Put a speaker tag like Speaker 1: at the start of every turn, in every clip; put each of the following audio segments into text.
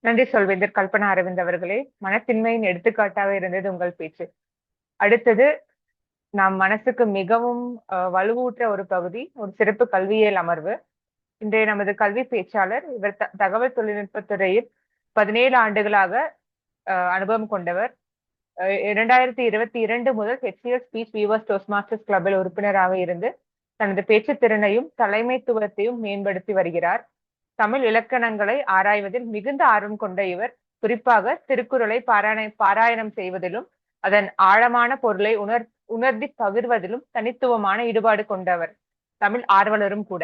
Speaker 1: நன்றி சொல்வேந்தர் கல்பனா அரவிந்த் அவர்களே. மனத்தின்மையின் எடுத்துக்காட்டாக இருந்தது உங்கள் பேச்சு. அடுத்தது, நம் மனசுக்கு மிகவும் வலுவூற்ற ஒரு பகுதி, ஒரு சிறப்பு கல்வியியல் அமர்வு. இன்றைய நமது கல்வி பேச்சாளர். இவர் தகவல் தொழில்நுட்பத் துறையில் 17 ஆண்டுகளாக அனுபவம் கொண்டவர். 2022 முதல் HCL ஸ்பீச் வீவர்ஸ் டோஸ்ட்மாஸ்டர்ஸ் கிளப்பில் உறுப்பினராக இருந்து தனது பேச்சுத் திறனையும் தலைமைத்துவத்தையும் மேம்படுத்தி வருகிறார். தமிழ் இலக்கணங்களை ஆராய்வதில் மிகுந்த ஆர்வம் கொண்ட இவர் குறிப்பாக திருக்குறளை பாராயணம் செய்வதிலும் அதன் ஆழமான பொருளை உணர்த்தி பகிர்வதிலும் தனித்துவமான ஈடுபாடு கொண்டவர். தமிழ் ஆர்வலரும் கூட.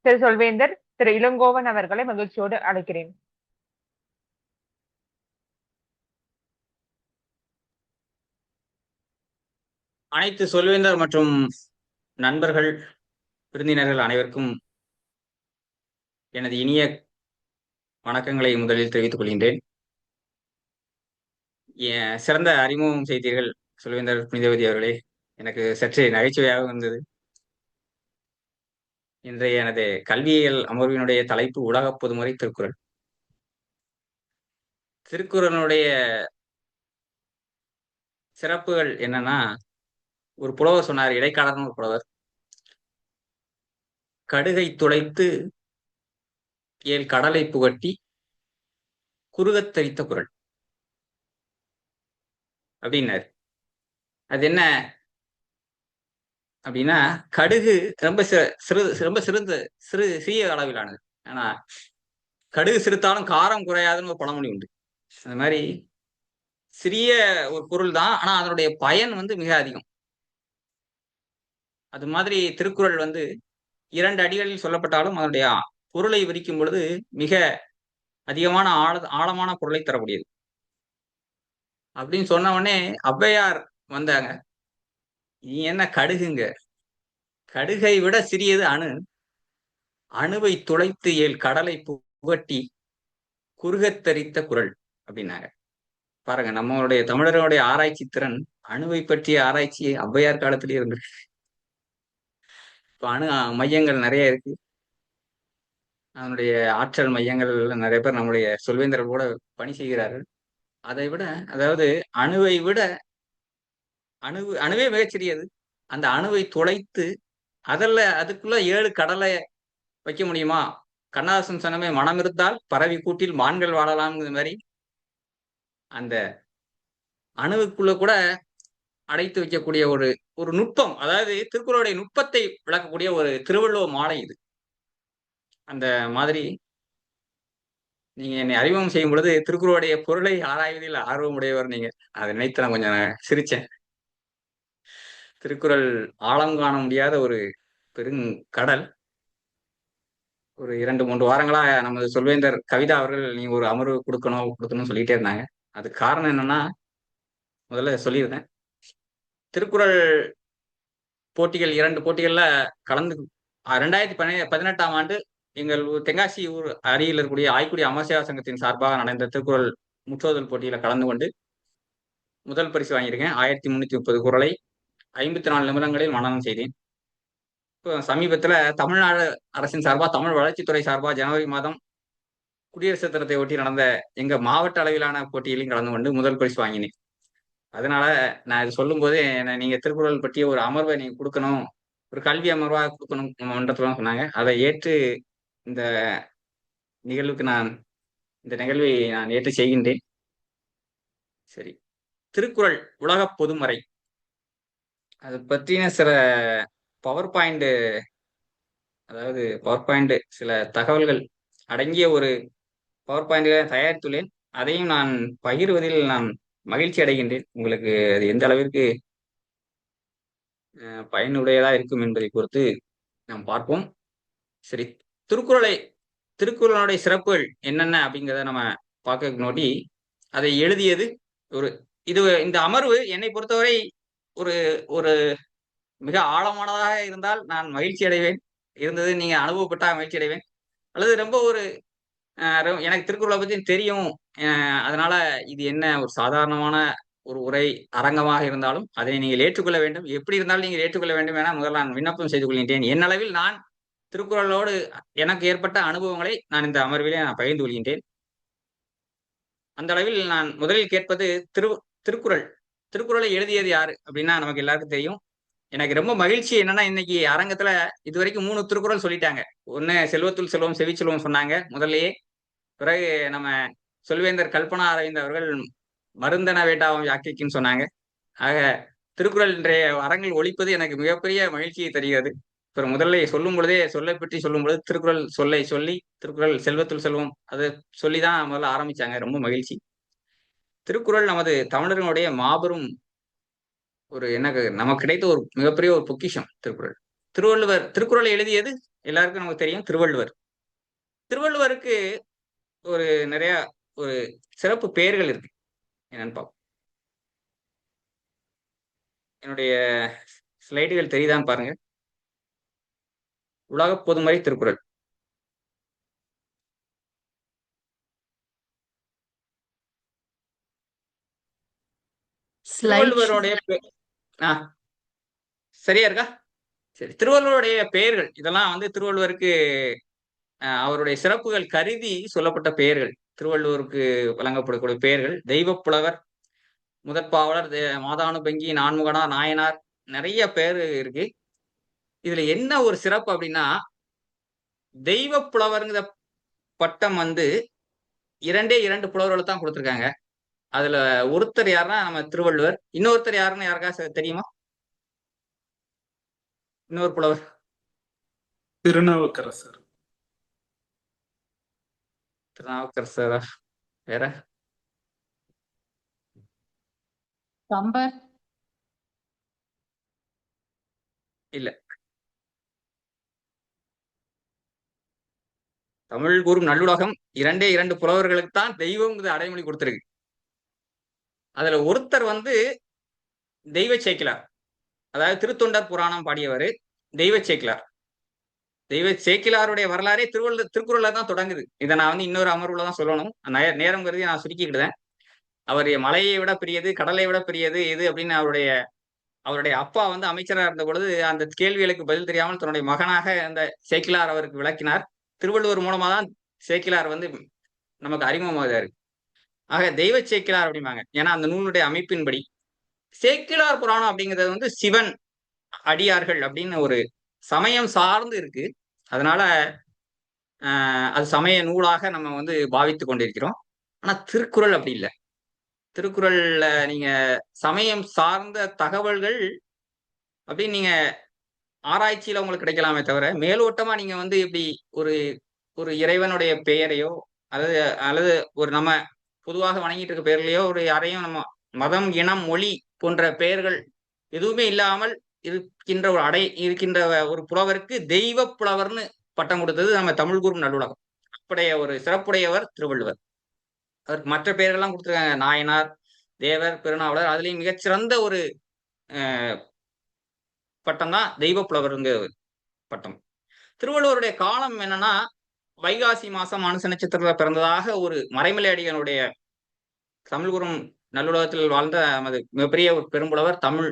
Speaker 1: திரு சொல்வேந்தர் திரு இளங்கோவன் அவர்களை மகிழ்ச்சியோடு அழைக்கிறேன்.
Speaker 2: அனைத்து சொல்வேந்தர் மற்றும் நண்பர்கள், விருந்தினர்கள் அனைவருக்கும் எனது இனிய வணக்கங்களை முதலில் தெரிவித்துக் கொள்கின்றேன். சிறந்த அறிமுகம் செய்தீர்கள் சொல்வேந்தர் புனிதவதி அவர்களே. எனக்கு சற்று நகைச்சுவையாக இருந்தது. இன்றைய எனது கல்வியியல் அமர்வினுடைய தலைப்பு உலக பொதுமறை திருக்குறள். திருக்குறளுடைய சிறப்புகள் என்னன்னா, ஒரு புலவர் சொன்னார், இடைக்காலர்னு ஒரு புலவர், கடுகை துளைத்து ஏழ் கடலை புகட்டி குறுகத் தரித்த குறள் அப்படின்னாரு. அது என்ன அப்படின்னா, கடுகு ரொம்ப ரொம்ப சிறிய அளவிலானது. ஆனா கடுகு சிறுத்தாலும் காரம் குறையாதுன்னு ஒரு பழமொழி உண்டு. அந்த மாதிரி சிறிய ஒரு பொருள் தான், ஆனா அதனுடைய பயன் மிக அதிகம். அது மாதிரி திருக்குறள் 2 அடிகளில் சொல்லப்பட்டாலும் அதனுடைய பொருளை விரிக்கும் பொழுது மிக அதிகமான ஆழமான பொருளை தரக்கூடியது. அப்படின்னு சொன்ன உடனே ஔவையார் வந்தாங்க. நீ என்ன கடுகுங்க, கடுகை விட சிறியது அணு, அணுவை துளைத்து ஏழ் கடலை புகட்டி குறுகத்தரித்த குறள் அப்படின்னாங்க. பாருங்க, நம்மளுடைய தமிழர்களுடைய ஆராய்ச்சி திறன், அணுவை பற்றிய ஆராய்ச்சி ஔவையார் காலத்திலேயே இருந்து. இப்ப அணு மையங்கள் நிறைய இருக்கு. அதனுடைய ஆற்றல் மையங்கள் நிறைய பேர் நம்முடைய சொல்வேந்தர்கள் கூட பணி செய்கிறார்கள். அதை விட, அதாவது அணுவை விட அணுவே மிகச்சிறியது. அந்த அணுவை துளைத்து அதுக்குள்ள 7 கடலை வைக்க முடியுமா? கண்ணதாசன் சொன்னமே, மனம் இருந்தால் பறவை கூட்டில் மான்கள் வாழலாம்ங்கிற மாதிரி அந்த அணுவுக்குள்ள கூட அடைத்து வைக்கக்கூடிய ஒரு ஒரு நுட்பம், அதாவது திருக்குறளுடைய நுட்பத்தை விளக்கக்கூடிய ஒரு திருவள்ளுவர் மாலை இது. அந்த மாதிரி நீங்க என்னை அறிமுகம் செய்யும் பொழுது திருக்குறளுடைய பொருளை ஆராய்வதில் ஆர்வம் உடையவர் நீங்க. அதை நினைத்து நான் கொஞ்சம் சிரிச்சேன். திருக்குறள் ஆழம் காண முடியாத ஒரு பெருங்கடல். ஒரு 2-3 வாரங்களா நமது சொல்வேந்தர் கவிதா அவர்கள் நீங்க ஒரு அமர்வு கொடுக்கணும்னு சொல்லிட்டே இருந்தாங்க. அதுக்கு காரணம் என்னன்னா, முதல்ல சொல்லியிருந்தேன், திருக்குறள் போட்டிகள் 2 போட்டிகள்ல கலந்து 2018ஆம் ஆண்டு எங்கள் தென்காசி ஊர் அருகில் இருக்கக்கூடிய ஆய்க்குடி அமாசியா சங்கத்தின் சார்பாக நடந்த திருக்குறள் முற்றோதல் போட்டியில கலந்து கொண்டு முதல் பரிசு வாங்கியிருக்கேன். 1330 குறளை 54 நிமிடங்களில் மனனம் செய்தேன். இப்போ சமீபத்துல தமிழ்நாடு அரசின் சார்பா, தமிழ் வளர்ச்சித்துறை சார்பா ஜனவரி மாதம் குடியரசு தினத்தை ஒட்டி நடந்த எங்க மாவட்ட அளவிலான போட்டியிலையும் கலந்து கொண்டு முதல் பரிசு வாங்கினேன். அதனால நான் இது சொல்லும் போது, நீங்க திருக்குறள் பற்றிய ஒரு அமர்வை நீங்க கொடுக்கணும், ஒரு கல்வி அமர்வாக கொடுக்கணும் மன்றத்துல சொன்னாங்க. அதை ஏற்று இந்த இந்த நிகழ்வை நான் ஏற்று செய்கின்றேன். சரி, திருக்குறள் உலக பொதுமறை, அது பற்றின சில பவர் பாயிண்ட், அதாவது பவர் பாயிண்ட் சில தகவல்கள் அடங்கிய ஒரு பவர் பாயிண்ட்களை தயாரித்துள்ளேன். அதையும் நான் பகிர்வதில் நான் மகிழ்ச்சி அடைகின்றேன். உங்களுக்கு அது எந்த அளவிற்கு பயனுடையதா இருக்கும் என்பதை பொறுத்து நாம் பார்ப்போம். சரி, திருக்குறளுடைய சிறப்புகள் என்னென்ன அப்படிங்கிறத நம்ம பார்க்க முன்னாடி, அதை எழுதியது இந்த அமர்வு என்னை பொறுத்தவரை ஒரு ஒரு மிக ஆழமானதாக இருந்தால் நான் மகிழ்ச்சி அடைவேன். இருந்தது நீங்க அனுபவப்பட்டா மகிழ்ச்சி அடைவேன். அல்லது ரொம்ப எனக்கு திருக்குறளை பத்தி தெரியும், அதனால இது என்ன ஒரு சாதாரணமான ஒரு உரை அரங்கமாக இருந்தாலும் அதை நீங்கள் ஏற்றுக்கொள்ள வேண்டும். எப்படி இருந்தாலும் நீங்கள் ஏற்றுக்கொள்ள வேண்டும் என முதல்ல நான் விண்ணப்பம் செய்து கொள்கின்றேன். என் அளவில் நான் திருக்குறளோடு எனக்கு ஏற்பட்ட அனுபவங்களை நான் இந்த அமர்விலே நான் பகிர்ந்து கொள்கின்றேன். அந்த அளவில் நான் முதலில் கேட்பது திருக்குறள். திருக்குறளை எழுதியது யாரு அப்படின்னா நமக்கு எல்லாருக்கும் தெரியும். எனக்கு ரொம்ப மகிழ்ச்சி என்னன்னா, இன்னைக்கு அரங்கத்துல இதுவரைக்கும் 3 திருக்குறள் சொல்லிட்டாங்க. ஒண்ணு செல்வத்துள் செல்வம் செவிச்செல்வம் சொன்னாங்க முதல்லயே. பிறகு நம்ம சொல்வேந்தர் கல்பனா அரவிந்த் அவர்கள் மருந்தன வேண்டாம் யாக்கைக்குன்னு சொன்னாங்க. ஆக திருக்குறள் இன்றைய அரங்கில் ஒலிப்பது எனக்கு மிகப்பெரிய மகிழ்ச்சியை தருகிறது. அப்புறம் முதல்ல சொல்லும் பொழுதே சொல்லை பற்றி சொல்லும் பொழுது திருக்குறள் சொல்லை சொல்லி திருக்குறள் செல்வத்துள் செல்வம் அதை சொல்லிதான் முதல்ல ஆரம்பிச்சாங்க. ரொம்ப மகிழ்ச்சி. திருக்குறள் நமது தமிழர்களுடைய மாபெரும் ஒரு எனக்கு நமக்கு கிடைத்த ஒரு மிகப்பெரிய ஒரு பொக்கிஷம் திருக்குறள். திருக்குறளை எழுதியது எல்லாருக்கும் நமக்கு தெரியும், திருவள்ளுவர். திருவள்ளுவருக்கு ஒரு நிறைய ஒரு சிறப்பு பெயர்கள் இருக்கு. என்னன்னு பார்ப்போம். என்னுடைய ஸ்லைடுகள் தெரியுதான்னு பாருங்க. உலக பொதுமறை திருக்குறள். திருவள்ளுவருடைய சரியா இருக்கா? சரி. திருவள்ளுவருடைய பெயர்கள் இதெல்லாம் வந்து திருவள்ளுவருக்கு அவருடைய சிறப்புகள் கருதி சொல்லப்பட்ட பெயர்கள். திருவள்ளுவருக்கு வழங்கப்படக்கூடிய பெயர்கள் தெய்வப்புலவர், முதற்பாவலர், மாதானுபங்கி, நான்முகனார், நாயனார், நிறைய பேர் இருக்கு. இதுல என்ன ஒரு சிறப்பு அப்படின்னா, தெய்வப்புலவர்ங்கிற பட்டம் வந்து 2 புலவர்களை தான் கொடுத்திருக்காங்க. அதுல ஒருத்தர் யாருன்னா நம்ம திருவள்ளுவர். இன்னொருத்தர் யாருன்னு யாருக்கா தெரியுமா? இன்னொரு புலவர்
Speaker 3: திருநாவுக்கரசர்.
Speaker 2: திருநாவுக்கரசரா? வேற
Speaker 4: கம்பர்
Speaker 2: இல்ல. தமிழ் கூறும் நல்லுலகம் 2 புலவர்களுக்கு தான் தெய்வம் அடைமொழி கொடுத்திருக்கு. அதுல ஒருத்தர் வந்து தெய்வ சேக்கிலார், அதாவது திருத்தொண்டர் புராணம் பாடியவர் தெய்வ சேக்கிலார். தெய்வ சேக்கிலாருடைய வரலாறே திருக்குறள்ல தான் தொடங்குது. இதை நான் வந்து இன்னொரு அமர்வுல தான் சொல்லணும். நேரம் கருதி நான் சுருக்கிக்கிட்டேன். அவர் மலையை விட பெரியது, கடலை விட பெரியது எது அப்படின்னு அவருடைய அப்பா வந்து அமைச்சராக இருந்த பொழுது அந்த கேள்விகளுக்கு பதில் தெரியாமல் தன்னுடைய மகனாக அந்த சேக்கிலார் அவருக்கு விளக்கினார். திருவள்ளுவர் மூலமா தான் சேக்கிலார் வந்து நமக்கு அறிமுகமாகிறாரு. ஆக தெய்வ சேக்கிலார் அப்படிம்பாங்க. ஏன்னா அந்த நூலுடைய அமைப்பின்படி சேக்கிலார் புராணம் அப்படிங்கிறது வந்து சிவன் அடியார்கள் அப்படின்னு ஒரு சமயம் சார்ந்து இருக்கு. அதனால அது சமய நூலாக நம்ம வந்து பாவித்து கொண்டிருக்கிறோம். ஆனா திருக்குறள் அப்படி இல்லை. திருக்குறள்ல நீங்க சமயம் சார்ந்த தகவல்கள் அப்படின்னு நீங்க ஆராய்ச்சியில உங்களுக்கு கிடைக்கலாமே தவிர, மேலோட்டமா நீங்க வந்து இப்படி ஒரு ஒரு இறைவனுடைய பெயரையோ அல்லது அல்லது ஒரு நம்ம பொதுவாக வணங்கிட்டு இருக்க பெயர்களையோ ஒரு யாரையும் நம்ம மதம், இனம், மொழி போன்ற பெயர்கள் எதுவுமே இல்லாமல் இருக்கின்ற ஒரு புலவருக்கு தெய்வ புலவர்னு பட்டம் கொடுத்தது நம்ம தமிழ் கூறும் நல்லுலகம். அப்படிய ஒரு சிறப்புடையவர் திருவள்ளுவர். அவருக்கு மற்ற பெயர்கள்லாம் கொடுத்துருக்காங்க, நாயனார், தேவர், பெருநாவலர். அதுலயும் மிகச்சிறந்த ஒரு பட்டம் தான் தெய்வ புலவருங்க பட்டம். திருவள்ளுவருடைய காலம் என்னன்னா, வைகாசி மாசம் அனுச நட்சத்திரத்துல பிறந்ததாக ஒரு மறைமலை அடிகளுடைய தமிழ் கூறும் நல்லுலகத்தில் வாழ்ந்த நமது மிகப்பெரிய ஒரு பெரும்புலவர் தமிழ்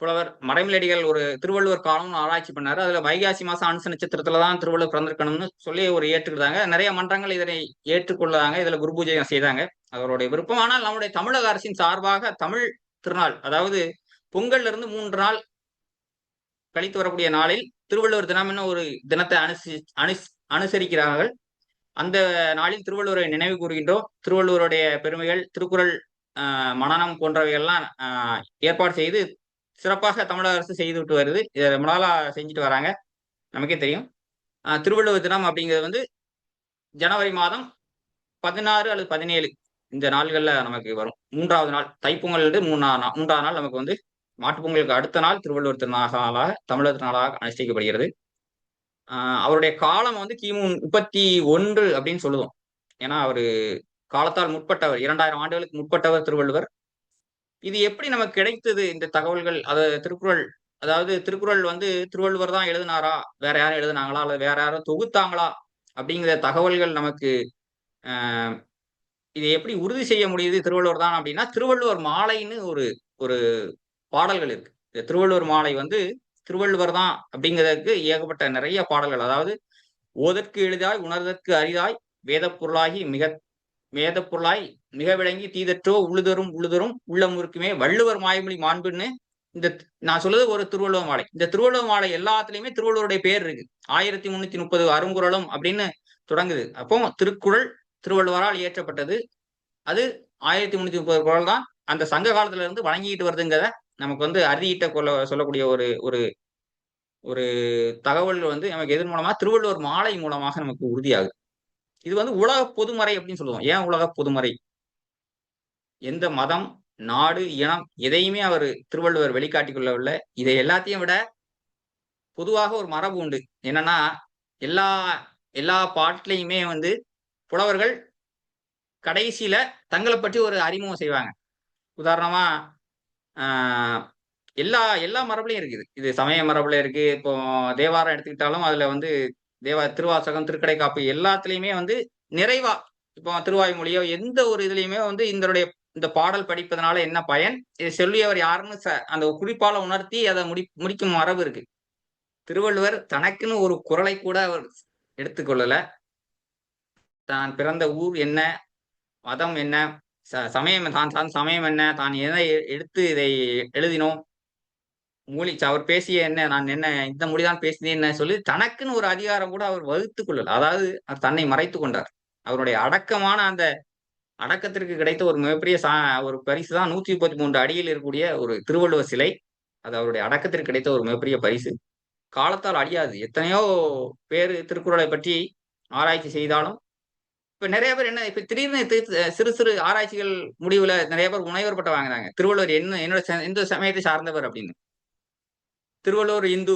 Speaker 2: புலவர் மறைமலடிகள் ஒரு திருவள்ளுவர் காலம்னு ஆராய்ச்சி பண்ணாரு. அதுல வைகாசி மாசம் அனுச நட்சத்திரத்துலதான் திருவள்ளுவர் பிறந்திருக்கணும்னு சொல்லி ஒரு ஏற்றுக்கிட்டாங்க. நிறைய மன்றங்கள் இதனை ஏற்றுக்கொள்ளாங்க. இதுல குரு பூஜை செய்தாங்க. அவருடைய விருப்பம். ஆனால் நம்முடைய தமிழக அரசின் சார்பாக தமிழ் திருநாள், அதாவது பொங்கல்ல இருந்து 3 நாள் கழித்து வரக்கூடிய நாளில் திருவள்ளுவர் தினம் ஒரு தினத்தை அனுசரிக்கிறார்கள். அந்த நாளில் திருவள்ளுவரை நினைவு கூறுகின்றோம். திருவள்ளுவருடைய பெருமைகள், திருக்குறள் மனனம் போன்றவைகள்லாம் ஏற்பாடு செய்து சிறப்பாக தமிழக அரசு செய்துவிட்டு வருது. இதை ரொம்ப நாளா செஞ்சுட்டு வராங்க, நமக்கே தெரியும். திருவள்ளுவர் தினம் அப்படிங்கிறது வந்து ஜனவரி மாதம் 16 அல்லது 17 இந்த நாள்கள்ல நமக்கு வரும். 3வது நாள் தைப்பொங்கல் 3வது நாள் நமக்கு வந்து மாட்டுப்பொங்கலுக்கு அடுத்த நாள் திருவள்ளுவர் திருநாளாக தமிழர் திருநாளாக அனுஷ்டிக்கப்படுகிறது. அவருடைய காலம் வந்து கிமு 31 அப்படின்னு சொல்லுவோம். ஏன்னா அவரு காலத்தால் முற்பட்டவர், 2000 ஆண்டுகளுக்கு முற்பட்டவர் திருவள்ளுவர். இது எப்படி நமக்கு கிடைத்தது இந்த தகவல்கள்? திருக்குறள், அதாவது திருக்குறள் வந்து திருவள்ளுவர் தான் எழுதினாரா, வேற யாரும் எழுதினாங்களா, அல்லது வேற யாரும் தொகுத்தாங்களா அப்படிங்கிற தகவல்கள் நமக்கு இதை எப்படி உறுதி செய்ய முடியுது திருவள்ளுவர் தான் அப்படின்னா, திருவள்ளுவர் மாலைன்னு ஒரு ஒரு பாடல்கள் இருக்கு. இந்த திருவள்ளுவர் மாலை வந்து திருவள்ளுவர் தான் அப்படிங்கிறதுக்கு ஏகப்பட்ட நிறைய பாடல்கள். அதாவது ஓதற்கு எளிதாய் உணர்தற்கு அரிதாய் வேதப் பொருளாய் மிக விளங்கி தீதற்றோ உழுதரும் உள்ளம் இருக்குமே வள்ளுவர் மாய்மொழி மாண்புன்னு இந்த நான் சொல்றது ஒரு திருவள்ளுவர் மாலை. இந்த திருவள்ளுவர் மாலை எல்லாத்துலயுமே திருவள்ளுவருடைய பேர் இருக்கு. 1330 அருங்குறளும் அப்படின்னு தொடங்குது. அப்போ திருக்குறள் திருவள்ளுவரால் இயற்றப்பட்டது. அது 1330 குறள் தான் அந்த சங்க காலத்துல இருந்து வழங்கிட்டு வருதுங்கிறத நமக்கு வந்து அறுதியிட்ட சொல்லக்கூடிய ஒரு ஒரு ஒரு தகவல் வந்து நமக்கு எதன் மூலமா திருவள்ளுவர் மாலை மூலமாக நமக்கு உறுதியாகுது. இது வந்து உலக பொதுமறை அப்படின்னு சொல்லுவோம். ஏன் உலக பொதுமறை? எந்த மதம், நாடு, இனம் எதையுமே அவர் திருவள்ளுவர் வெளிக்காட்டிக் கொள்ளவில்லை. இதை எல்லாத்தையும் விட பொதுவாக ஒரு மரபு உண்டு. என்னன்னா எல்லா எல்லா பாட்டிலையுமே வந்து புலவர்கள் கடைசியில தங்களை பற்றி ஒரு அறிமுகம் செய்வாங்க. உதாரணமா ஆஹ் எல்லா எல்லா மரபுலையும் இருக்குது. இது சமய மரபுல இருக்கு. இப்போ தேவாரம் எடுத்துக்கிட்டாலும் அதுல வந்து திருவாசகம், திருக்கடைக்காப்பு எல்லாத்துலயுமே வந்து நிறைவா இப்போ திருவாய்மொழியோ எந்த ஒரு இதுலயுமே வந்து இந்த பாடல் படிப்பதனால என்ன பயன், இதை சொல்லியவர் யாருன்னு அந்த குறிப்பால உணர்த்தி அதை முடிக்கும் மரபு இருக்கு. திருவள்ளுவர் தனக்குன்னு ஒரு குறளை கூட அவர் எடுத்துக்கொள்ளல. தான் பிறந்த ஊர் என்ன, மதம் என்ன, சமயம் தான் சமயம் என்ன, தான் எதை எடுத்து இதை எழுதினோம், அவர் பேசிய என்ன, நான் என்ன இந்த மொழிதான் பேசினேன்னு சொல்லி தனக்குன்னு ஒரு அதிகாரம் கூட அவர் வகுத்துக் கொள்ளல. அதாவது தன்னை மறைத்து கொண்டார். அவருடைய அடக்கமான அந்த அடக்கத்திற்கு கிடைத்த ஒரு மிகப்பெரிய ஒரு பரிசு தான் 133 அடியில் இருக்கக்கூடிய ஒரு திருவள்ளுவர் சிலை. அது அவருடைய அடக்கத்திற்கு கிடைத்த ஒரு மிகப்பெரிய பரிசு. காலத்தால் அழியாது. எத்தனையோ பேரு திருக்குறளை பற்றி ஆராய்ச்சி செய்தாலும் இப்ப நிறைய பேர் என்ன இப்ப திடீர்னு சிறு சிறு ஆராய்ச்சிகள் முடிவுல நிறைய பேர் முனைவர் பட்டம் வாங்குறாங்க. திருவள்ளுவர் எந்த சமயத்தை சார்ந்தவர் அப்படின்னு. திருவள்ளுவர் இந்து,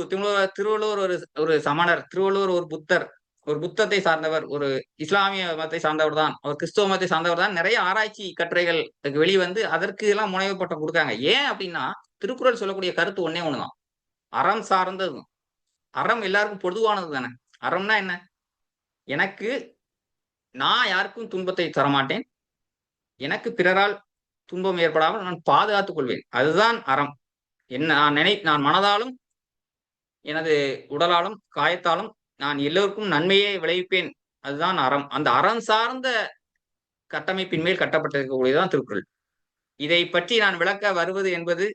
Speaker 2: திருவள்ளுவர் ஒரு சமணர், திருவள்ளுவர் ஒரு புத்தர், ஒரு புத்தத்தை சார்ந்தவர், ஒரு இஸ்லாமிய மதத்தை சார்ந்தவர் தான், ஒரு கிறிஸ்தவ மதத்தை சார்ந்தவர் தான், நிறைய ஆராய்ச்சி கட்டுரைகள் வெளிவந்து அதற்கு எல்லாம் முனைவர் பட்டம் கொடுக்காங்க. ஏன் அப்படின்னா திருக்குறள் சொல்லக்கூடிய கருத்து ஒண்ணுதான், அறம் சார்ந்தது. அறம் எல்லாருக்கும் பொதுவானது தானே. அறம்னா என்ன? எனக்கு நான் யாருக்கும் துன்பத்தை தரமாட்டேன், எனக்கு பிறரால் துன்பம் ஏற்படாமல் நான் பாதுகாத்துக் கொள்வேன். அதுதான் அறம். நான் மனதாலும் எனது உடலாலும் காயத்தாலும் நான் எல்லோருக்கும் நன்மையே விளைவிப்பேன். அதுதான் அறம். அந்த அறம் சார்ந்த கட்டமைப்பின் மேல் கட்டப்பட்டிருக்கக்கூடியதுதான் திருக்குறள். இதை பற்றி நான் விளக்க வருவது என்பது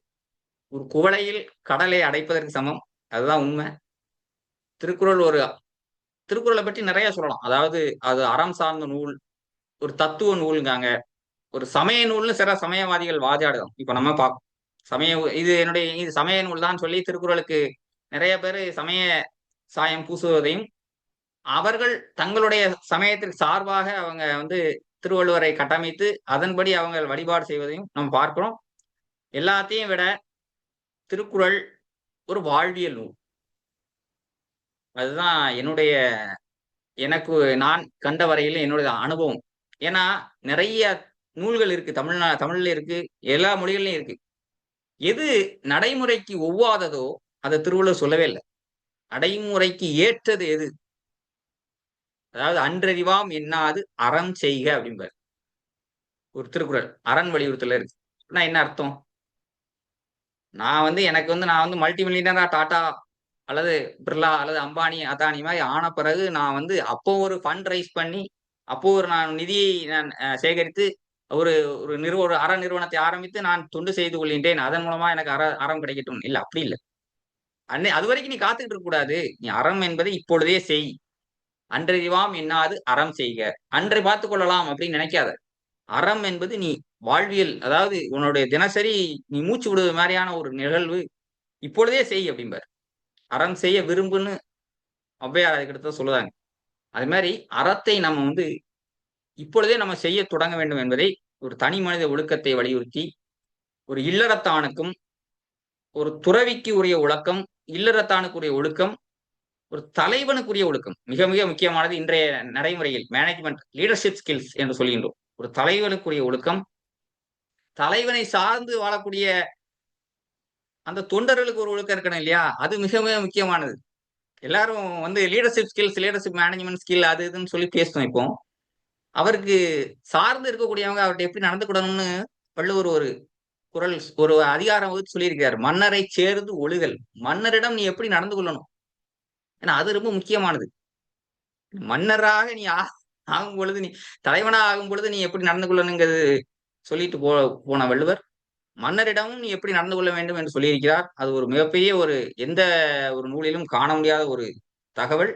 Speaker 2: ஒரு குவளையில் கடலை அடைப்பதற்கு சமம். அதுதான் உண்மை. திருக்குறளை பற்றி நிறைய சொல்லலாம். அதாவது அது அறம் சார்ந்த நூல், ஒரு தத்துவ நூலுங்காங்க, ஒரு சமய நூல்னு சில சமயவாதிகள் வாதாடுறோம். இப்ப நம்ம பார்ப்போம். இது சமய நூல் தான் சொல்லி திருக்குறளுக்கு நிறைய பேர் சமய சாயம் பூசுவதையும், அவர்கள் தங்களுடைய சமயத்திற்கு சார்பாக அவங்க வந்து திருவள்ளுவரை கட்டமைத்து அதன்படி அவங்க வழிபாடு செய்வதையும் நம்ம பார்க்கிறோம். எல்லாத்தையும் விட திருக்குறள் ஒரு வாழ்வியல் நூல். அதுதான் எனக்கு நான் கண்ட வரையில் என்னுடைய அனுபவம். ஏன்னா நிறைய நூல்கள் இருக்கு, தமிழ்ல இருக்கு, எல்லா மொழிகள்லயும் இருக்கு. எது நடைமுறைக்கு ஒவ்வாததோ அதை திருவள்ளுவர் சொல்லவே இல்லை. நடைமுறைக்கு ஏற்றது எது, அதாவது அன்றறிவாம் என்னாது அறம் செய்க அப்படிம்பாரு ஒரு திருக்குறள். அரண் வலியுறுத்தல இருக்கு. என்ன அர்த்தம்? நான் வந்து மல்டி மில்லியனரா டாடா அல்லது பிர்லா அல்லது அம்பானி அதானி மாதிரி ஆன பிறகு நான் வந்து அப்போ ஒரு ஃபண்ட் ரைஸ் பண்ணி, அப்போ நான் நிதியை நான் சேகரித்து ஒரு அற நிறுவனத்தை ஆரம்பித்து நான் தொண்டு செய்து கொள்கின்றேன், அதன் மூலமா எனக்கு அறம் கிடைக்கட்டும். இல்ல, அப்படி இல்லை. அது வரைக்கும் நீ காத்துக்கிட்டு இருக்க கூடாது. நீ அறம் என்பதை இப்பொழுதே செய். அன்றறிவாம் என்னாது அறம் செய்க. அன்றை பார்த்துக் கொள்ளலாம் அப்படின்னு நினைக்காத. அறம் என்பது நீ வாழ்வியல், அதாவது உன்னுடைய தினசரி நீ மூச்சு விடுவது மாதிரியான ஒரு நிகழ்வு இப்பொழுதே செய் அப்படிம்பார். அறம் செய்ய விரும்புன்னு ஔவையார் அதுக்கிட்ட சொல்லுவாங்க. அது மாதிரி அறத்தை நம்ம வந்து இப்பொழுதே நம்ம செய்ய தொடங்க வேண்டும் என்பதை ஒரு தனி மனித ஒழுக்கத்தை வலியுறுத்தி, ஒரு இல்லறத்தானுக்கும் ஒரு துறவிக்கு உரிய ஒழுக்கம், இல்லறத்தானுக்குரிய ஒழுக்கம், ஒரு தலைவனுக்குரிய ஒழுக்கம் மிக மிக முக்கியமானது. இன்றைய நடைமுறையில் மேனேஜ்மெண்ட் லீடர்ஷிப் ஸ்கில்ஸ் என்று சொல்கின்றோம். ஒரு தலைவனுக்குரிய ஒழுக்கம், தலைவனை சார்ந்து வாழக்கூடிய அந்த தொண்டர்களுக்கு ஒரு ஒழுக்கம் இருக்கணும் இல்லையா? அது மிக மிக முக்கியமானது. எல்லாரும் வந்து leadership skills, leadership management skill அது இதுன்னு சொல்லி பேசணும். இப்போ அவருக்கு சார்ந்து இருக்கக்கூடியவங்க அவர்கிட்ட எப்படி நடந்துக்கூடணும்னு வள்ளுவர் ஒரு குறள் ஒரு அதிகாரம் வகுத்து சொல்லியிருக்கிறார். மன்னரை சேர்ந்து ஒழுகல். மன்னரிடம் நீ எப்படி நடந்து கொள்ளணும், ஏன்னா அது ரொம்ப முக்கியமானது. மன்னராக நீ ஆகும் பொழுது, நீ தலைவனா ஆகும் பொழுது நீ எப்படி நடந்து கொள்ளணுங்கிறது சொல்லிட்டு போன வள்ளுவர் மன்னரிடமும் நீ எப்படி நடந்து கொள்ள வேண்டும் என்று சொல்லியிருக்கிறார். அது ஒரு மிகப்பெரிய ஒரு எந்த ஒரு நூலிலும் காண முடியாத ஒரு தகவல்.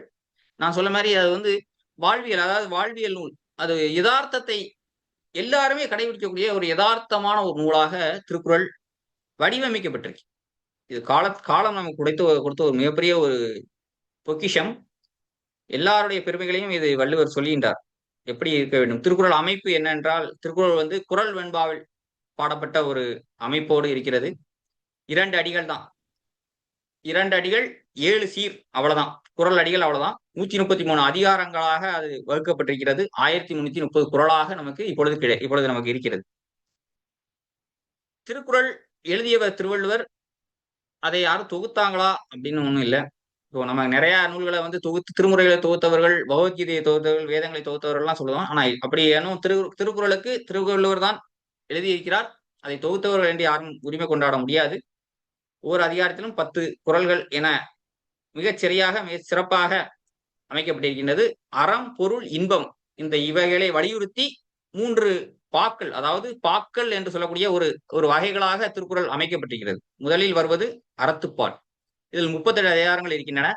Speaker 2: நான் சொல்ல மாதிரி அது வந்து வாழ்வியல், அதாவது வாழ்வியல் நூல். அது யதார்த்தத்தை எல்லாருமே கடைபிடிக்கக்கூடிய ஒரு யதார்த்தமான ஒரு நூலாக திருக்குறள் வடிவமைக்கப்பட்டிருக்கு. இது காலம் நமக்கு கொடுத்த ஒரு மிகப்பெரிய ஒரு பொக்கிஷம். எல்லாருடைய பெருமைகளையும் இது வள்ளுவர் சொல்லுகின்றார் எப்படி இருக்க வேண்டும். திருக்குறள் அமைப்பு என்னென்றால், திருக்குறள் வந்து குறள் வெண்பாவில் பாடப்பட்ட ஒரு அமைப்போடு இருக்கிறது. 2 அடிகள் தான், 2 அடிகள் 7 சீர், அவ்வளவுதான். குறள் அடிகள் அவ்வளவுதான். 133 அதிகாரங்களாக அது வகுக்கப்பட்டிருக்கிறது. 1330 குறளாக நமக்கு இப்பொழுது நமக்கு இருக்கிறது. திருக்குறள் எழுதியவர் திருவள்ளுவர். அதை யாரும் தொகுத்தாங்களா அப்படின்னு ஒண்ணும் இல்லை. இப்போ நம்ம நிறைய நூல்களை வந்து திருமுறைகளை தொகுத்தவர்கள், பகவத்கீதையை தொகுத்தவர்கள், வேதங்களை தொகுத்தவர்கள் எல்லாம் சொல்லுவோம். ஆனா அப்படி ஏனும் திருக்குறளுக்கு திருவள்ளுவர் தான் எழுதியிருக்கிறார். அதை தொகுத்தவர்கள் என்று யாரும் உரிமை கொண்டாட முடியாது. ஒவ்வொரு அதிகாரத்திலும் 10 குறள்கள் என மிகச் சரியாக மிக சிறப்பாக அமைக்கப்பட்டிருக்கின்றது. அறம், பொருள், இன்பம் இந்த இவைகளை வலியுறுத்தி 3 பாக்கள், அதாவது பாக்கள் என்று சொல்லக்கூடிய ஒரு வகைகளாக திருக்குறள் அமைக்கப்பட்டிருக்கிறது. முதலில் வருவது அறத்துப்பால். இதில் 37 அதிகாரங்கள் இருக்கின்றன.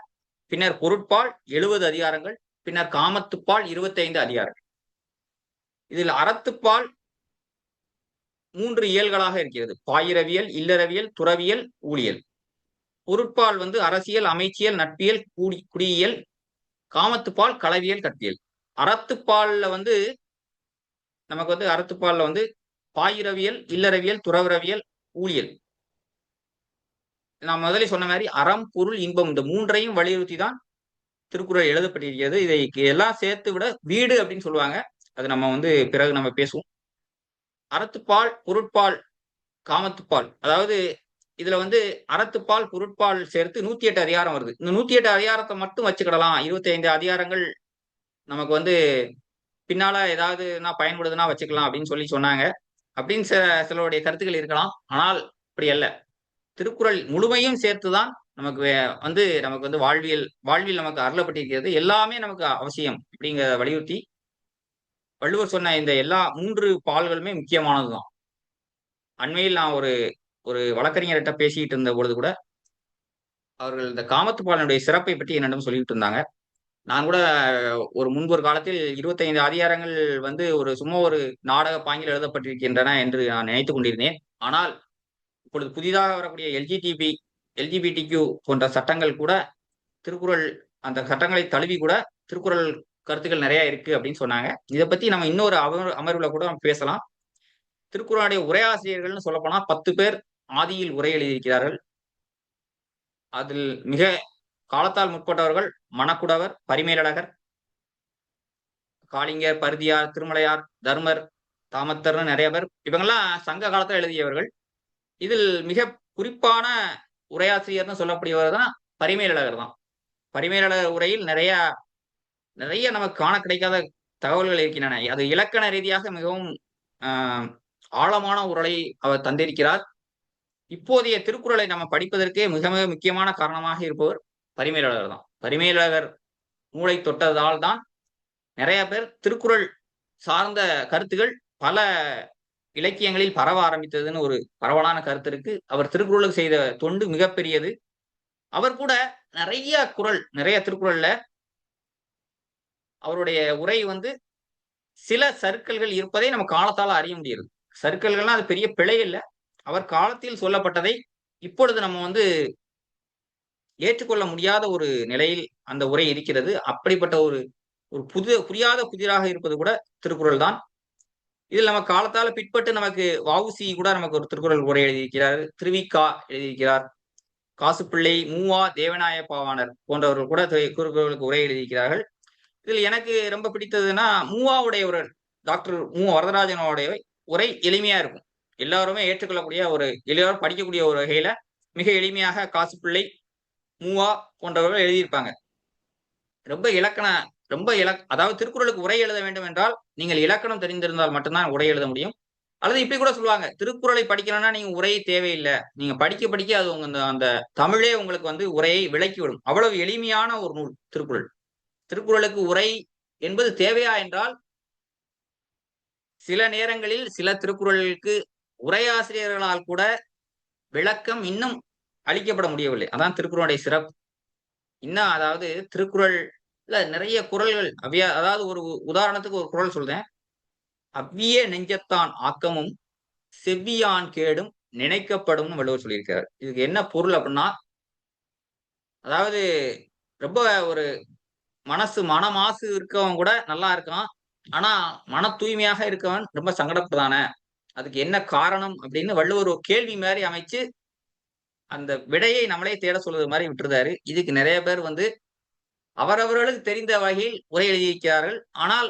Speaker 2: பின்னர் பொருட்பால் 70 அதிகாரங்கள், பின்னர் காமத்துப்பால் 25 அதிகாரங்கள். இதில் அறத்துப்பால் 3 இயல்களாக இருக்கிறது. பாயிரவியல், இல்லறவியல், துறவியல், ஊழியல். பொருட்பால் வந்து அரசியல், அமைச்சியல், நட்பியல், குடியியல். காமத்துப்பால் களவியல், கற்பியல். அறத்துப்பால்ல வந்து நமக்கு வந்து அறத்துப்பால்ல வந்து பாயிரவியல், இல்லறவியல், துறவரவியல், ஊழியல். நான் முதலில் சொன்ன மாதிரி அறம், பொருள், இன்பம் இந்த 3ஐயும் வலியுறுத்தி தான் திருக்குறள் எழுதப்பட்டிருக்கிறது. இதை எல்லாம் சேர்த்து விட வீடு அப்படின்னு சொல்லுவாங்க. அது நம்ம வந்து பிறகு நம்ம பேசுவோம். அறத்துப்பால், பொருட்பால், காமத்துப்பால், அதாவது இதுல வந்து அறத்துப்பால் பொருட்பால் சேர்த்து 108 அதிகாரம் வருது. இந்த 108 அதிகாரத்தை மட்டும் வச்சுக்கிடலாம். 25 அதிகாரங்கள் நமக்கு வந்து பின்னால ஏதாவது பயன்படுதுன்னா வச்சுக்கலாம் அப்படின்னு சொன்னாங்க. அப்படின்னு சிலருடைய கருத்துக்கள் இருக்கலாம். ஆனால் அப்படி அல்ல. திருக்குறள் முழுமையும் சேர்த்துதான் நமக்கு வந்து வாழ்வியல் நமக்கு அருளப்பட்டிருக்கிறது. எல்லாமே நமக்கு அவசியம் அப்படிங்கிற வலியுறுத்தி வள்ளுவர் சொன்ன இந்த எல்லா 3 பால்களுமே முக்கியமானதுதான். அண்மையில் நான் ஒரு வழக்கறிஞர்கிட்ட பேசிட்டு இருந்த பொழுது கூட அவர்கள் இந்த காமத்துப்பாலினுடைய சிறப்பை பற்றி என்னிடம் சொல்லிட்டு இருந்தாங்க. நான் கூட முன்பொரு காலத்தில் 25 அதிகாரங்கள் வந்து சும்மா ஒரு நாடக பாங்கில் எழுதப்பட்டிருக்கின்றன என்று நான் நினைத்துக் கொண்டிருந்தேன். ஆனால் இப்பொழுது புதிதாக வரக்கூடிய எல்ஜிபிடிக்யூ போன்ற சட்டங்கள் கூட திருக்குறள் அந்த சட்டங்களை தழுவி கூட திருக்குறள் கருத்துக்கள் நிறைய இருக்கு அப்படின்னு சொன்னாங்க. இதை பத்தி நம்ம இன்னொரு அமர்வுல கூட நம்ம பேசலாம். திருக்குறளுடைய உரையாசிரியர்கள்னு சொல்ல போனா 10 பேர் ஆதியில் உரை எழுதியிருக்கிறார்கள். அதில் மிக காலத்தால் முற்பட்டவர்கள் மணக்குடவர், பரிமேலழகர், காளிங்கர், பருதியார், திருமலையார், தர்மர், தாமத்தர்னு நிறைய பேர். இவங்கெல்லாம் சங்க காலத்தில் எழுதியவர்கள். இதில் மிக குறிப்பான உரையாசிரியர்னு சொல்லக்கூடியவர் தான் பரிமேலழகர் தான். பரிமேலழகர் உரையில் நிறைய நமக்கு காண கிடைக்காத தகவல்கள் இருக்கின்றன. அது இலக்கண ரீதியாக மிகவும் ஆழமான உரை அவர் தந்திருக்கிறார். இப்போதைய திருக்குறளை நம்ம படிப்பதற்கே மிக மிக முக்கியமான காரணமாக இருப்பவர் பரிமேலழகர் தான். பரிமேலழகர் நூலை தொட்டதால் தான் நிறைய பேர் திருக்குறள் சார்ந்த கருத்துகள் பல இலக்கியங்களில் பரவ ஆரம்பித்ததுன்னு ஒரு பரவலான கருத்து இருக்கு. அவர் திருக்குறளுக்கு செய்த தொண்டு மிகப்பெரியது. அவர் கூட நிறைய திருக்குறள்ல அவருடைய உரை வந்து சில சறுக்கல்கள் இருப்பதை நம்ம காலத்தால அறிய முடியுது. சறுக்கல்கள்னா அது பெரிய பிழை இல்லை. அவர் காலத்தில் சொல்லப்பட்டதை இப்பொழுது நம்ம வந்து ஏற்றுக்கொள்ள முடியாத ஒரு நிலையில் அந்த உரை இருக்கிறது. அப்படிப்பட்ட ஒரு புரியாத புதிராக இருப்பது கூட திருக்குறள் தான். இதில் நம்ம காலத்தால பிற்பட்டு நமக்கு வஉசி கூட நமக்கு ஒரு திருக்குறள் உரை எழுதியிருக்கிறார். திருவிக்கா எழுதியிருக்கிறார். காசுப்பிள்ளை, மூவா, தேவநாய பாவாணர் போன்றவர்கள் கூட திருக்குறளுக்கு உரை எழுதியிருக்கிறார்கள். இதில் எனக்கு ரொம்ப பிடித்ததுன்னா மூவாவுடைய டாக்டர் வரதராஜனுடைய உரை எளிமையா இருக்கும். எல்லாருமே ஏற்றுக்கொள்ளக்கூடிய எல்லாரும் படிக்கக்கூடிய ஒரு வகையில மிக எளிமையாக காசுப்பிள்ளை, மூவா போன்றவர்கள் எழுதியிருப்பாங்க. அதாவது திருக்குறளுக்கு உரை எழுத வேண்டும் என்றால் நீங்கள் இலக்கணம் தெரிந்திருந்தால் மட்டும்தான் உரை எழுத முடியும். அல்லது இப்படி கூட சொல்லுவாங்க, திருக்குறளை படிக்கணும்னா நீங்க உரை தேவையில்லை, நீங்க படிக்க படிக்க அது உங்க அந்த தமிழே உங்களுக்கு வந்து உரையை விளக்கி விடும். அவ்வளவு எளிமையான ஒரு நூல் திருக்குறள். திருக்குறளுக்கு உரை என்பது தேவையா என்றால், சில நேரங்களில் சில திருக்குறளுக்கு உரையாசிரியர்களால் கூட விளக்கம் இன்னும் அளிக்கப்பட முடியவில்லை. அதான் திருக்குறளுடைய சிறப்பு. இன்னும் அதாவது திருக்குறள்ல நிறைய குறள்கள் அதாவது ஒரு உதாரணத்துக்கு ஒரு குறள் சொல்றேன். அவ்விய நெஞ்சத்தான் ஆக்கமும் செவ்வியான் கேடும் நினைக்கப்படும்னு வள்ளுவர் சொல்லியிருக்காரு. இதுக்கு என்ன பொருள் அப்படின்னா, அதாவது ரொம்ப ஒரு மனமாசு இருக்கவன் கூட நல்லா இருக்கான். ஆனா மன தூய்மையாக இருக்கவன் ரொம்ப சங்கடப்படுறானே. அதுக்கு என்ன காரணம் அப்படின்னு வள்ளுவர் ஒரு கேள்வி மாதிரி அமைச்சு அந்த விடையை நம்மளே தேட சொல்றது மாதிரி விட்டுருந்தாரு. இதுக்கு நிறைய பேர் வந்து அவரவர்களுக்கு தெரிந்த வகையில் உரை எழுதியிருக்கிறார்கள். ஆனால்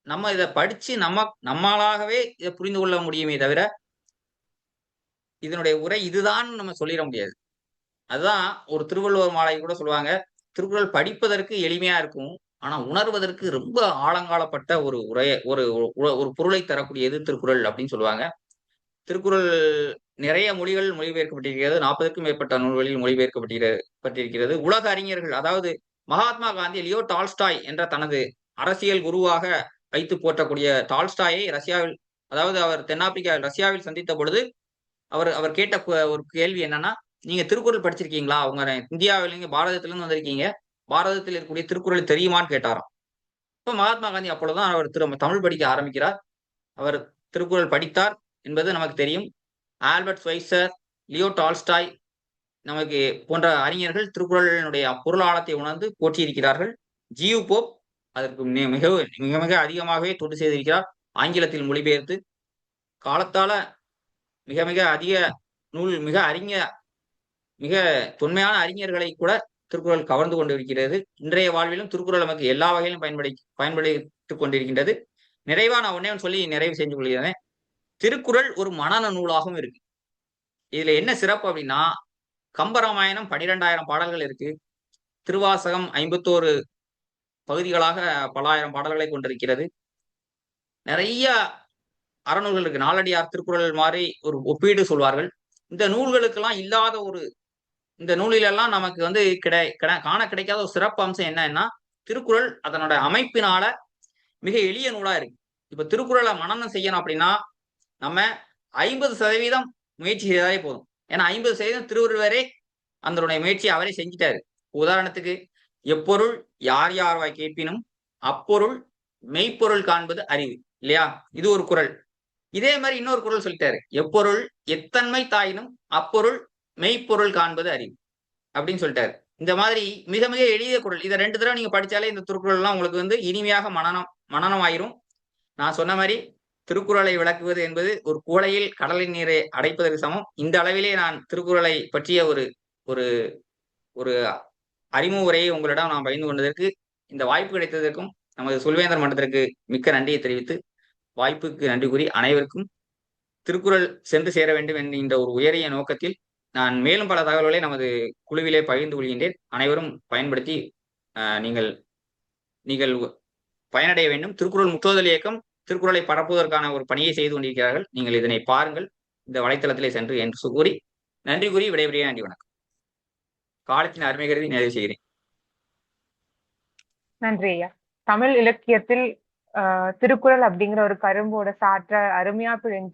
Speaker 2: நம்ம இத படிச்சு நம்மளாகவே இத புரிந்து கொள்ள முடியுமே தவிர, இதனுடைய உரை இதுதான் நம்ம சொல்லிட முடியாது. அதுதான் ஒரு திருவள்ளுவர் மாலை கூட சொல்லுவாங்க. திருக்குறள் படிப்பதற்கு எளிமையா இருக்கும். ஆனா உணர்வதற்கு ரொம்ப ஆழங்காலப்பட்ட ஒரு உரைய ஒரு ஒரு பொருளை தரக்கூடியது திருக்குறள் அப்படின்னு சொல்லுவாங்க. திருக்குறள் நிறைய மொழிகள் மொழிபெயர்க்கப்பட்டிருக்கிறது. 40க்கும் மேற்பட்ட நூல்களில் மொழிபெயர்க்கப்பட்டிருக்கிறது. உலக அறிஞர்கள், அதாவது மகாத்மா காந்தி லியோ டால்ஸ்டாய் என்ற தனது அரசியல் குருவாக வைத்து போற்றக்கூடிய டால்ஸ்டாயை ரஷ்யாவில், அதாவது அவர் ரஷ்யாவில் சந்தித்த பொழுது அவர் அவர் கேட்ட ஒரு கேள்வி என்னன்னா, நீங்க திருக்குறள் படிச்சிருக்கீங்களா? உங்க இந்தியாவில பாரதத்திலிருந்து வந்திருக்கீங்க. பாரதத்தில் இருக்கக்கூடிய திருக்குறள் தெரியுமான்னு கேட்டாராம். இப்ப மகாத்மா காந்தி அப்பொழுதுதான் அவர் தமிழ் படிக்க ஆரம்பிக்கிறார். அவர் திருக்குறள் படித்தார் என்பது நமக்கு தெரியும். ஆல்பர்ட் ஸ்வைசர், லியோ டால்ஸ்டாய் நமக்கு போன்ற அறிஞர்கள் திருக்குறளினுடைய பொருளாழத்தை உணர்ந்து போற்றியிருக்கிறார்கள். ஜியு போப் அதற்கு மிக மிக மிக அதிகமாகவே தொண்டு செய்திருக்கிறார். ஆங்கிலத்தில் மொழிபெயர்த்து காலத்தால மிக மிக அதிக நூல் மிக தொன்மையான அறிஞர்களை கூட திருக்குறள் கவர்ந்து கொண்டிருக்கிறது. இன்றைய வாழ்விலும் திருக்குறள் நமக்கு எல்லா வகையிலும் பயன்படுத்திக் கொண்டிருக்கின்றது. நிறைவா நான் ஒண்ணே சொல்லி நிறைவு செஞ்சு கொள்கிறேன். திருக்குறள் ஒரு மனன நூலாகவும் இருக்கு. இதுல என்ன சிறப்பு அப்படின்னா, கம்பராமாயணம் 12,000 பாடல்கள் இருக்கு. திருவாசகம் 51 பகுதிகளாக பல ஆயிரம் பாடல்களை கொண்டிருக்கிறது. நிறைய அறநூல்கள் இருக்கு. நாலடியார் திருக்குறள் மாதிரி ஒரு ஒப்பீடு சொல்வார்கள். இந்த நூல்களுக்கெல்லாம் இல்லாத ஒரு இந்த நூலிலெல்லாம் நமக்கு வந்து காண கிடைக்காத ஒரு சிறப்பு அம்சம் என்னன்னா, திருக்குறள் அதனோட அமைப்பினால மிக எளிய நூலா இருக்கு. இப்ப திருக்குறளை மனனம் செய்யணும் அப்படின்னா, நம்ம 50% முயற்சி செய்தாலே போதும். ஏன்னா 50% திருவள்ளுவரே அதனுடைய முயற்சியை அவரே செஞ்சுட்டாரு. உதாரணத்துக்கு, எப்பொருள் யார் யார்வாய் கேட்பினும் அப்பொருள் மெய்ப்பொருள் காண்பது அறிவு, இல்லையா? இது ஒரு குறள். இதே மாதிரி இன்னொரு குறள் சொல்லிட்டாரு, எப்பொருள் எத்தன்மை தாயினும் அப்பொருள் மெய்ப்பொருள் காண்பது அறிவு அப்படின்னு சொல்லிட்டாரு. இந்த மாதிரி மிக மிக எளிய குறள். இதை 2 தடவை நீங்க படிச்சாலே இந்த திருக்குறள் எல்லாம் உங்களுக்கு வந்து இனிமையாக மனனம் ஆயிரும். நான் சொன்ன மாதிரி திருக்குறளை விளக்குவது என்பது ஒரு கூடையில் கடலின் நீரை அடைப்பதற்கு சமம். இந்த அளவிலே நான் திருக்குறளை பற்றிய ஒரு ஒரு ஒரு அறிமுக உரையை உங்களிடம் நான் பகிர்ந்து கொண்டதற்கு, இந்த வாய்ப்பு கிடைத்ததற்கும் நமது சொல்வேந்தர் மன்றத்திற்கு மிக்க நன்றியை தெரிவித்து, வாய்ப்புக்கு நன்றி கூறி அனைவருக்கும் திருக்குறள் சென்று சேர வேண்டும் என்கின்ற ஒரு உயரிய நோக்கத்தில் நான் மேலும் பல தகவல்களை நமது குழுவிலே பகிர்ந்து கொள்கின்றேன். அனைவரும் பயன்படுத்தி நீங்கள் நீங்கள் பயனடைய வேண்டும். திருக்குறள் முற்றோதல் இயக்கம் திருக்குறளை பரப்புவதற்கான ஒரு பணியை செய்து கொண்டிருக்கிறார்கள். நீங்கள் இதனை பாருங்கள், இந்த வலைத்தளத்திலே சென்று என்று கூறி நன்றி கூறி விடைபெறுகிறேன். நன்றி, வணக்கம். காலத்தின் அருமை கருதி நிறைவு செய்கிறேன்.
Speaker 1: நன்றி ஐயா. தமிழ் இலக்கியத்தில் திருக்குறள் அப்படிங்கிற ஒரு கரும்போட சாற்ற அருமையா பிழிந்து